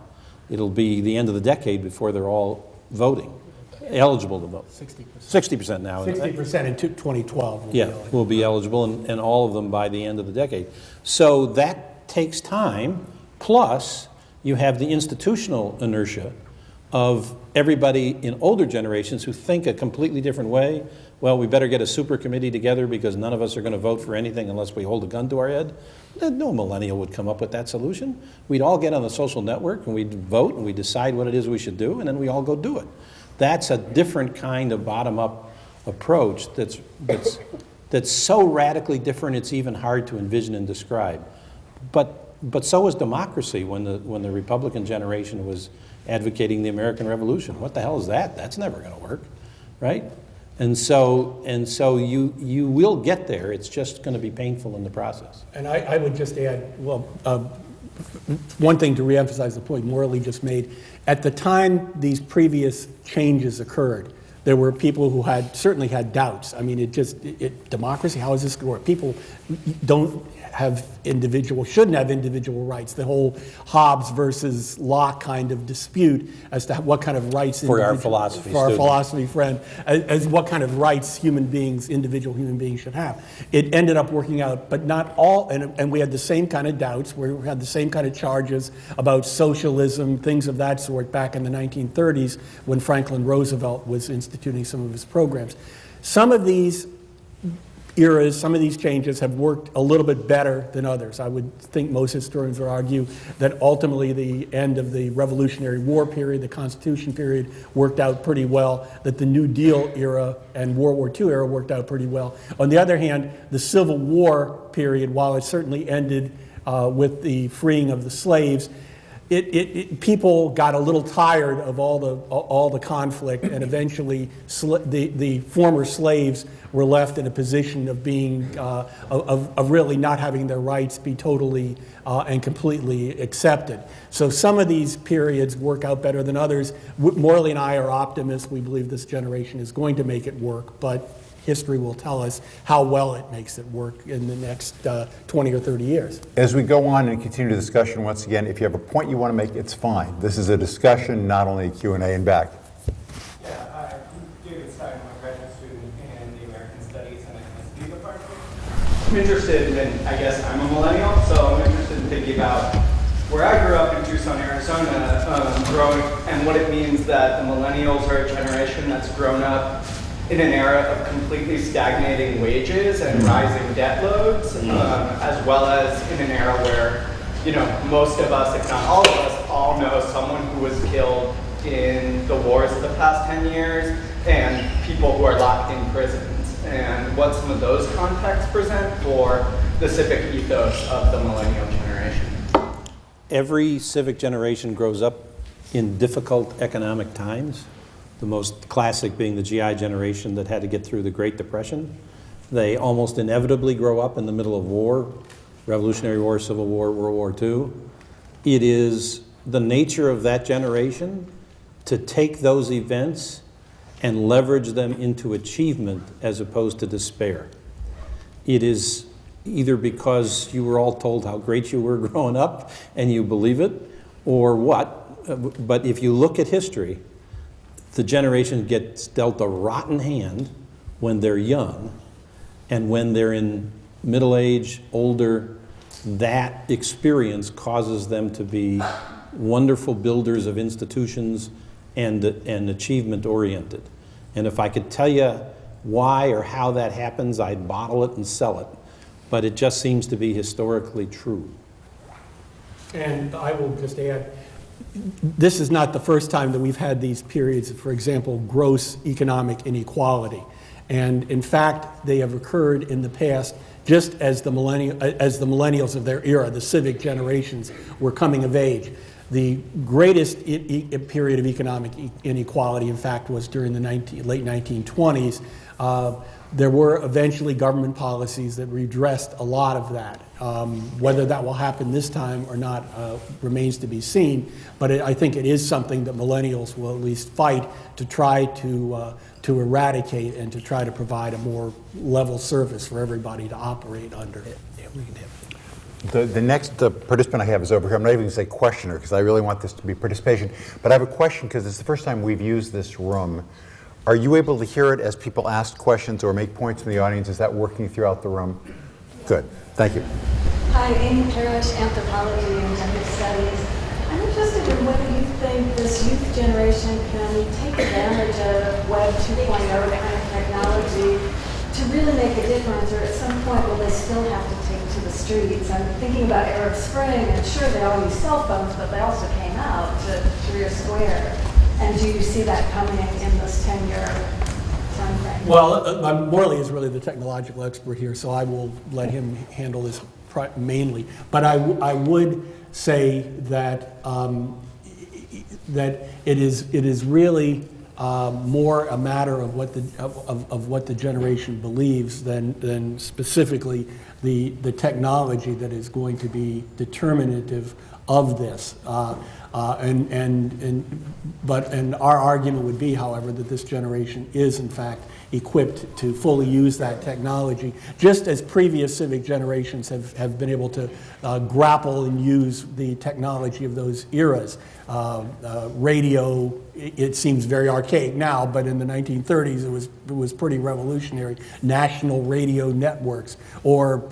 It'll be the end of the decade before they're all voting, eligible to vote. 60%. 60% now. 60% in 2012. Will be eligible, and all of them by the end of the decade. So that takes time, plus you have the institutional inertia of everybody in older generations who think a completely different way. Well, we better get a super committee together because none of us are going to vote for anything unless we hold a gun to our head. No millennial would come up with that solution. We'd all get on the social network and we'd vote and we'd decide what it is we should do, and then we all go do it. That's a different kind of bottom-up approach that's so radically different it's even hard to envision and describe. But so was democracy when the Republican generation was advocating the American Revolution. What the hell is that? That's never going to work, right? And so you will get there. It's just going to be painful in the process. And I would just add, one thing to reemphasize the point Morley just made. At the time these previous changes occurred, there were people who certainly had doubts. I mean, democracy, how is this going to work? People shouldn't have individual rights. The whole Hobbes versus Locke kind of dispute as to what kind of rights for our philosophy friend, as what kind of rights individual human beings should have. It ended up working out, but not all, and we had the same kind of doubts, we had the same kind of charges about socialism, things of that sort back in the 1930s when Franklin Roosevelt was instituting some of his programs. Some of these eras, some of these changes have worked a little bit better than others. I would think most historians would argue that ultimately the end of the Revolutionary War period, the Constitution period, worked out pretty well, that the New Deal era and World War II era worked out pretty well. On the other hand, the Civil War period, while it certainly ended with the freeing of the slaves, people got a little tired of all the conflict, and eventually the former slaves were left in a position of being of really not having their rights be totally and completely accepted. So some of these periods work out better than others. Morley and I are optimists. We believe this generation is going to make it work, but history will tell us how well it makes it work in the next 20 or 30 years. As we go on and continue the discussion, once again, if you have a point you want to make, it's fine. This is a discussion, not only a Q&A and back. Yeah, I'm David Stein, I'm a graduate student in the American Studies and Ethnicity department. I'm interested in, I guess I'm a millennial, so I'm interested in thinking about where I grew up in Tucson, Arizona, growing, and what it means that the millennials are a generation that's grown up in an era of completely stagnating wages and rising debt loads, as well as in an era where, you know, most of us, if not all of us, all know someone who was killed in the wars of the past 10 years and people who are locked in prisons, and what some of those contexts present for the civic ethos of the millennial generation. Every civic generation grows up in difficult economic times. The most classic being the GI generation that had to get through the Great Depression. They almost inevitably grow up in the middle of war, Revolutionary War, Civil War, World War II. It is the nature of that generation to take those events and leverage them into achievement as opposed to despair. It is either because you were all told how great you were growing up and you believe it, or what. But if you look at history, the generation gets dealt a rotten hand when they're young, and when they're in middle age, older, that experience causes them to be wonderful builders of institutions and achievement oriented. And if I could tell you why or how that happens, I'd bottle it and sell it. But it just seems to be historically true. And I will just add, this is not the first time that we've had these periods of, for example, gross economic inequality. And in fact, they have occurred in the past just as the millennials of their era, the civic generations, were coming of age. The greatest period of economic inequality, in fact, was during the late 1920s. There were eventually government policies that redressed a lot of that. Whether that will happen this time or not remains to be seen, but I think it is something that millennials will at least fight to try to eradicate and to try to provide a more level surface for everybody to operate under. The next participant I have is over here. I'm not even going to say questioner because I really want this to be participation, but I have a question because it's the first time we've used this room. Are you able to hear it as people ask questions or make points from the audience? Is that working throughout the room? Good. Thank you. Hi, Amy Parrish, Anthropology and Gender Studies. I'm interested in whether you think this youth generation can take advantage of Web 2.0 kind of technology to really make a difference, or at some point will they still have to take to the streets? I'm thinking about Arab Spring, and sure, they all use cell phones, but they also came out to Tahrir Square. And do you see that coming in this 10-year time frame? Well, Morley is really the technological expert here, so I will let him handle this mainly. But I would say that that it is really more a matter of what the generation believes than specifically the technology that is going to be determinative of this. But our argument would be, however, that this generation is in fact equipped to fully use that technology, just as previous civic generations have been able to grapple and use the technology of those eras. Radio, it seems very archaic now, but in the 1930s it was pretty revolutionary. National radio networks, or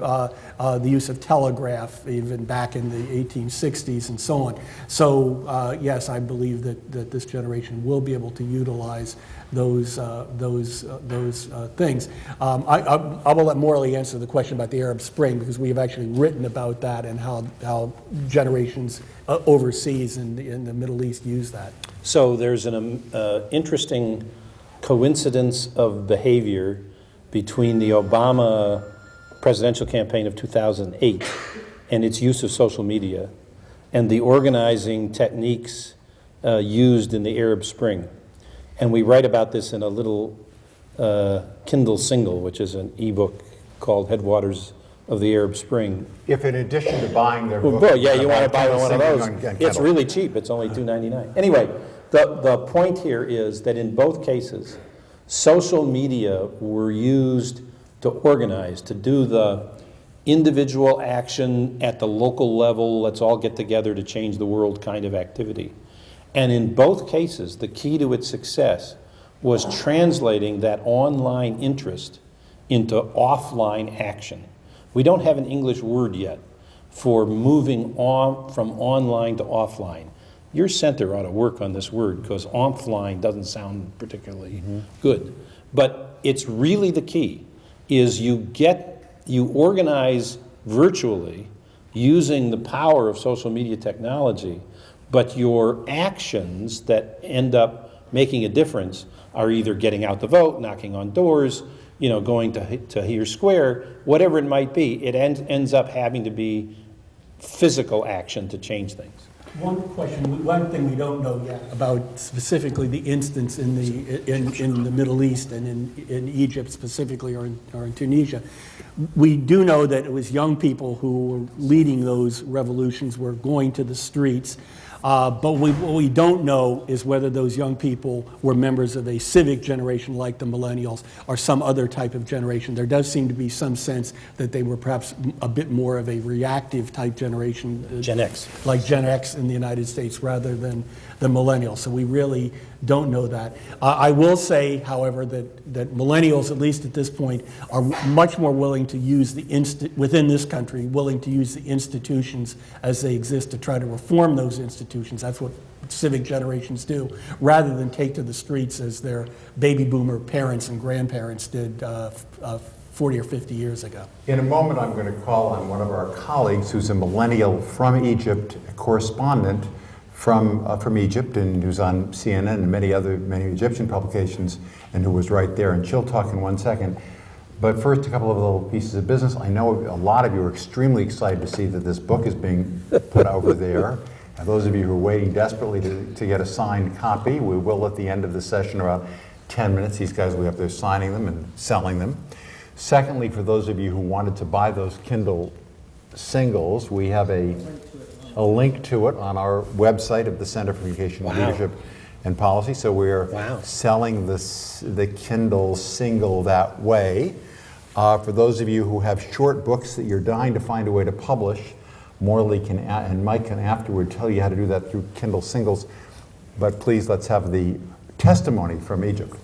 the use of telegraph even back in the 1860s and so on. So So, yes, I believe that this generation will be able to utilize those things. I will let Morley answer the question about the Arab Spring, because we have actually written about that and how generations overseas in the Middle East use that. So there's an interesting coincidence of behavior between the Obama presidential campaign of 2008 and its use of social media and the organizing techniques used in the Arab Spring. And we write about this in a little Kindle single, which is an ebook called Headwaters of the Arab Spring. If in addition to buying their book. Well, yeah, you want to buy Kindle one of Single those. on It's Kindle. really cheap. It's only $2.99. Anyway, the point here is that in both cases, social media were used to organize, to do the individual action at the local level, let's all get together to change the world kind of activity. And in both cases, the key to its success was translating that online interest into offline action. We don't have an English word yet for moving on from online to offline. Your center ought to work on this word, because offline doesn't sound particularly good. But it's really the key, is you organize virtually using the power of social media technology, but your actions that end up making a difference are either getting out the vote, knocking on doors, going to your square, whatever it might be. It ends up having to be physical action to change things. One one thing we don't know yet about specifically the instance in the Middle East and in Egypt specifically, or in Tunisia. We do know that it was young people who were leading those revolutions, were going to the streets. But what we don't know is whether those young people were members of a civic generation like the millennials or some other type of generation. There does seem to be some sense that they were perhaps a bit more of a reactive type generation. Gen X. Like Gen X in the United States rather than the millennials. So we really don't know that. I will say, however, that millennials, at least at this point, are much more willing to use within this country, willing to use the institutions as they exist to try to reform those institutions. That's what civic generations do, rather than take to the streets as their baby boomer parents and grandparents did 40 or 50 years ago. In a moment, I'm going to call on one of our colleagues who's a millennial from Egypt, a correspondent from Egypt, and who's on CNN and many Egyptian publications, and who was right there, and she'll talk in 1 second. But first, a couple of little pieces of business. I know a lot of you are extremely excited to see that this book is being put over there. And those of you who are waiting desperately to get a signed copy, we will at the end of the session, about 10 minutes. These guys will be up there signing them and selling them. Secondly, for those of you who wanted to buy those Kindle singles, we have a link to it on our website of the Center for Communication Leadership and Policy. So we're selling the Kindle single that way. For those of you who have short books that you're dying to find a way to publish, Morley and Mike can afterward tell you how to do that through Kindle singles. But please, let's have the testimony from Egypt.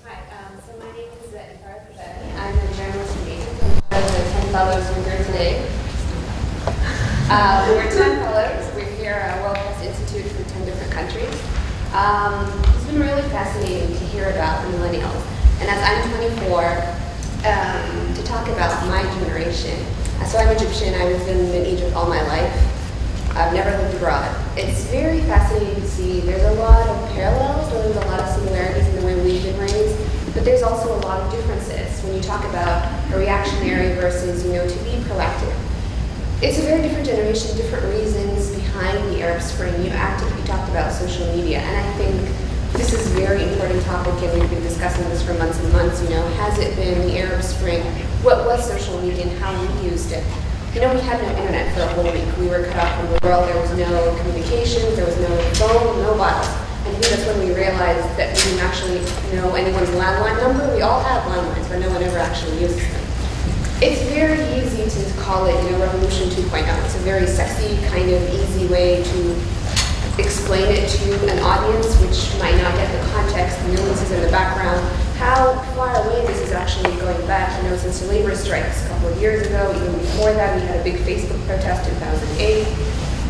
Hi, so my name is Ethos. I'm a journalist from Egypt. I'm one of the 10 fellows who are here today. We're 10 fellows. We're here at World Press Institute from 10 different countries. It's been really fascinating to hear about the millennials. And as I'm 24, to talk about my generation. So I'm Egyptian. I've been in Egypt all my life. I've never lived abroad. It's very fascinating to see. There's a lot of parallels, there's a lot of similarities in the way we've been raised, but there's also a lot of differences when you talk about a reactionary versus, to be proactive. It's a very different generation, different reasons behind the Arab Spring. You talked about social media, and I think this is a very important topic, and we've been discussing this for months and months. Has it been the Arab Spring? What was social media and how we used it? We had no internet for a whole week. We were cut off from the world. There was no communications. There was no phone, no bots. And I think that's when we realized that we didn't actually know anyone's landline number. We all have landlines, but no one ever actually uses them. It's very easy to call it, Revolution 2.0. It's a very sexy, kind of easy way to explain it to an audience which might not get the context, the nuances in the background, how far away this is actually going back. Since the labor strikes a couple of years ago, even before that, we had a big Facebook protest in 2008.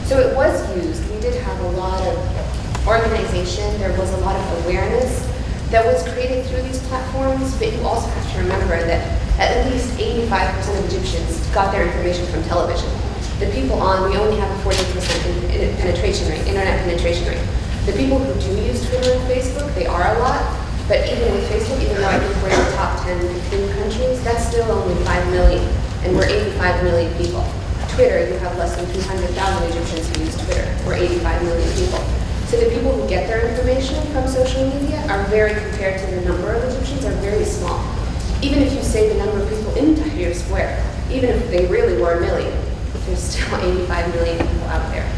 So it was used. We did have a lot of organization. There was a lot of awareness that was created through these platforms, but you also have to remember that at least 85% of Egyptians got their information from television. The people on, we only have a 40% penetration rate, internet penetration rate. The people who do use Twitter and Facebook, they are a lot, but even with Facebook, even though I think we're in the top 10, 15 countries, that's still only 5 million, and we're 85 million people. Twitter, you have less than 200,000 Egyptians who use Twitter. We're 85 million people. So the people who get their information from social media are very, compared to the number of Egyptians, are very small. Even if you say the number of people in Tahrir Square, even if they really were a million, there's still 85 million people out there.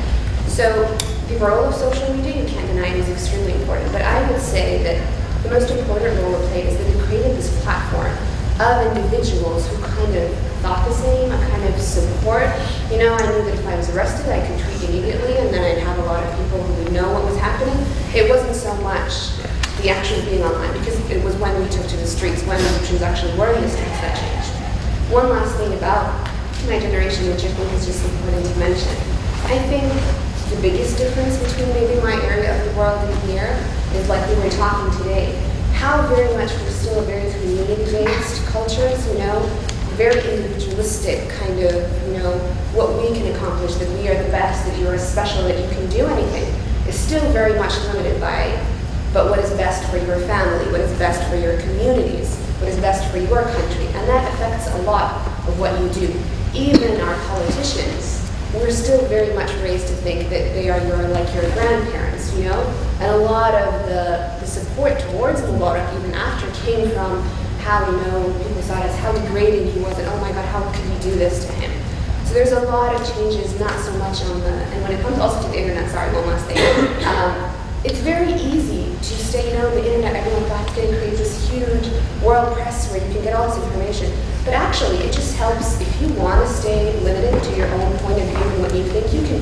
So the role of social media, you can't deny it, is extremely important. But I would say that the most important role it played is that it created this platform of individuals who kind of thought the same, a kind of support. You know, I knew that if I was arrested, I could tweet immediately, and then I'd have a lot of people who would know what was happening. It wasn't so much the action being online, because it was when we took to the streets, when Egyptians actually were in the streets, that changed. One last thing about my generation, which I think is just important to mention. I think the biggest difference between maybe my area of the world and here is, like we were talking today, how very much we're still a very community-based cultures, you know, very individualistic kind of, you know, what we can accomplish, that we are the best, that you are special, that you can do anything, is still very much limited by, but what is best for your family, what is best for your communities, what is best for your country, and that affects a lot of what you do. Even our politicians, we're still very much raised to think that they are like your grandparents, you know? And a lot of the support towards Mubarak, even after, came from how, you know, people saw it as how degrading he was, and oh my God, how could we do this to him? So there's a lot of changes, not so much on the, and when it comes also to the internet, sorry, one last thing. It's very easy to say, you know, the internet, everyone thought it's going to create this huge world press where you can get all this information. But actually, it just helps if you want to stay limited to your own point of view and what you think, you can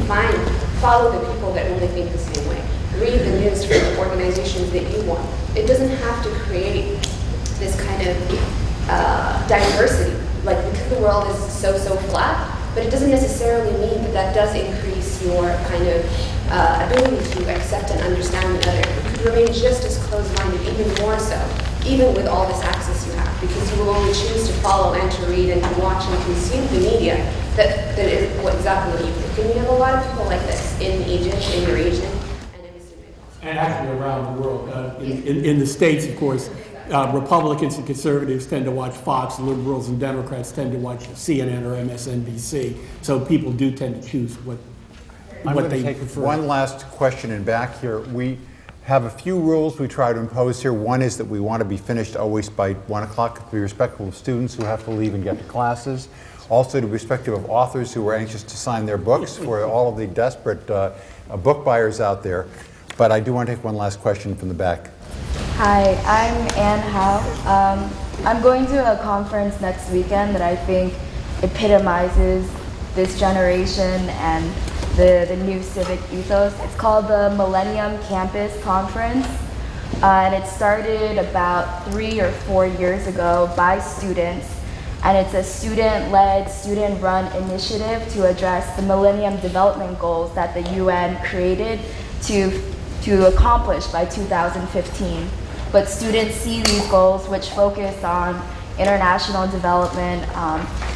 follow the people that really think the same way. Read the news from the organizations that you want. It doesn't have to create this kind of diversity, like, because the world is so flat, but it doesn't necessarily mean that that does increase your kind of ability to accept and understand the other. You could remain just as closed-minded, even more so, even with all this access you have, because you will only choose to follow and to read and to watch and consume the media that is exactly what you think. And we have a lot of people like this in Egypt, in the region, and in the Civic. And actually around the world. In the States, of course, Republicans and conservatives tend to watch Fox, liberals and Democrats tend to watch CNN or MSNBC. So people do tend to choose what they take prefer. one last question in back here. We have a few rules we try to impose here. One is that we want to be finished always by 1 o'clock, to be respectful of students who have to leave and get to classes. Also to be respectful of authors who are anxious to sign their books, for all of the desperate book buyers out there. But I do want to take one last question from the back. Hi, I'm Ann Howe. I'm going to a conference next weekend that I think epitomizes this generation and the new civic ethos. It's called the Millennium Campus Conference, and it started about 3 or 4 years ago by students, and it's a student-led, student-run initiative to address the Millennium Development Goals that the UN created to accomplish by 2015. But students see these goals, which focus on international development,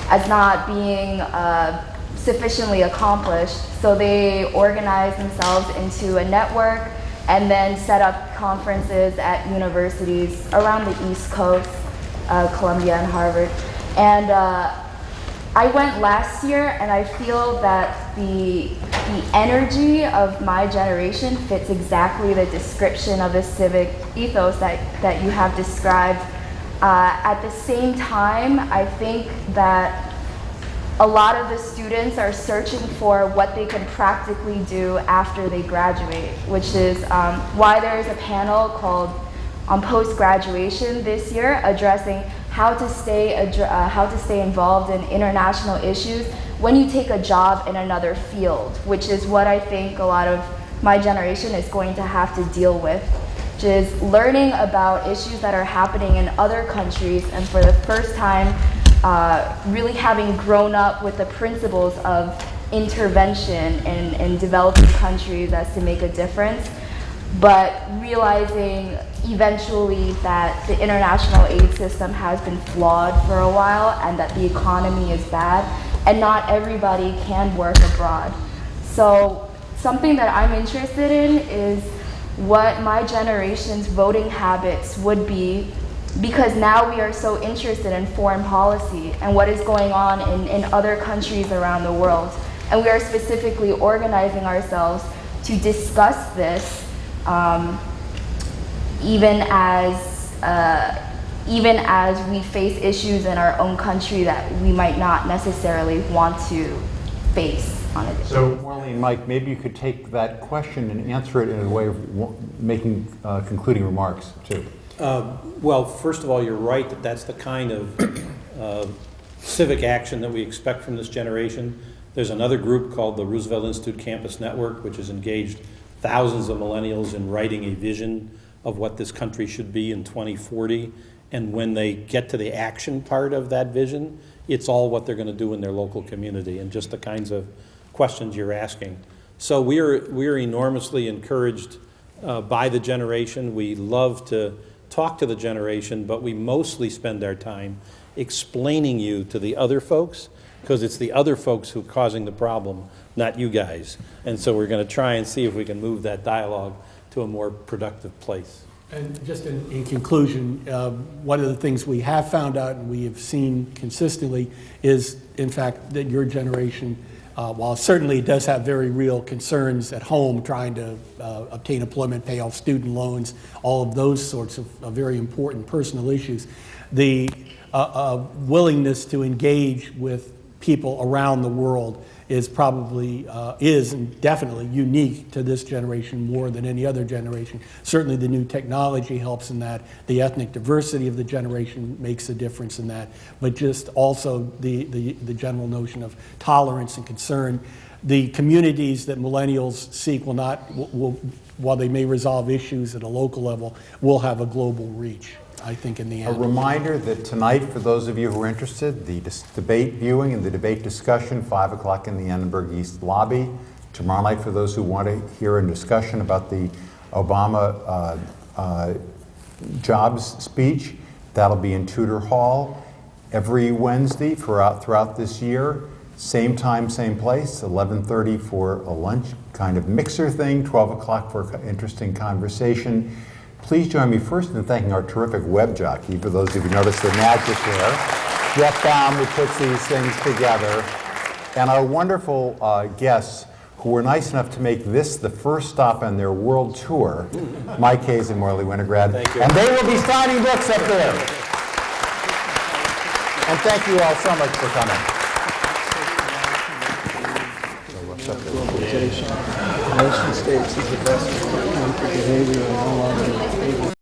as not being sufficiently accomplished. So they organize themselves into a network and then set up conferences at universities around the East Coast, Columbia and Harvard. And I went last year, and I feel that the energy of my generation fits exactly the description of the civic ethos that you have described. At the same time, I think that a lot of the students are searching for what they can practically do after they graduate, which is why there is a panel called on post-graduation this year addressing how to stay involved in international issues when you take a job in another field, which is what I think a lot of my generation is going to have to deal with, which is learning about issues that are happening in other countries, and for the first time really having grown up with the principles of intervention in developing countries that's to make a difference, but realizing eventually that the international aid system has been flawed for a while and that the economy is bad and not everybody can work abroad. So something that I'm interested in is what my generation's voting habits would be, because now we are so interested in foreign policy and what is going on in other countries around the world. And we are specifically organizing ourselves to discuss this, even as we face issues in our own country that we might not necessarily want to face on it. So, Morley and Mike, maybe you could take that question and answer it in a way of making concluding remarks, too. Well, first of all, you're right that that's the kind of civic action that we expect from this generation. There's another group called the Roosevelt Institute Campus Network, which has engaged thousands of millennials in writing a vision of what this country should be in 2040. And when they get to the action part of that vision, it's all what they're going to do in their local community and just the kinds of questions you're asking. So we're enormously encouraged by the generation. We love to talk to the generation, but we mostly spend our time explaining you to the other folks, because it's the other folks who are causing the problem, not you guys. And so we're going to try and see if we can move that dialogue to a more productive place. And just in conclusion, one of the things we have found out and we have seen consistently is, in fact, that your generation, while certainly it does have very real concerns at home, trying to obtain employment, pay off student loans, all of those sorts of very important personal issues, the willingness to engage with people around the world is probably, is and definitely unique to this generation more than any other generation. Certainly the new technology helps in that. The ethnic diversity of the generation makes a difference in that. But just also the general notion of tolerance and concern. The communities that millennials seek will not, while they may resolve issues at a local level, will have a global reach, I think, in the end. A reminder that tonight, for those of you who are interested, the debate viewing and the debate discussion, 5 o'clock in the Annenberg East lobby. Tomorrow night, for those who want to hear a discussion about the Obama jobs speech, that'll be in Tudor Hall every Wednesday throughout this year. Same time, same place, 11:30 for a lunch kind of mixer thing, 12 o'clock for an interesting conversation. Please join me first in thanking our terrific web jockey, for those of you who noticed the magic there, Jeff Baum, who puts these things together, and our wonderful guests who were nice enough to make this the first stop on their world tour, Mike Hayes and Morley Winograd. Thank you. And they will be signing books up there. And thank you all so much for coming. Nation states is the best for behavior and no longer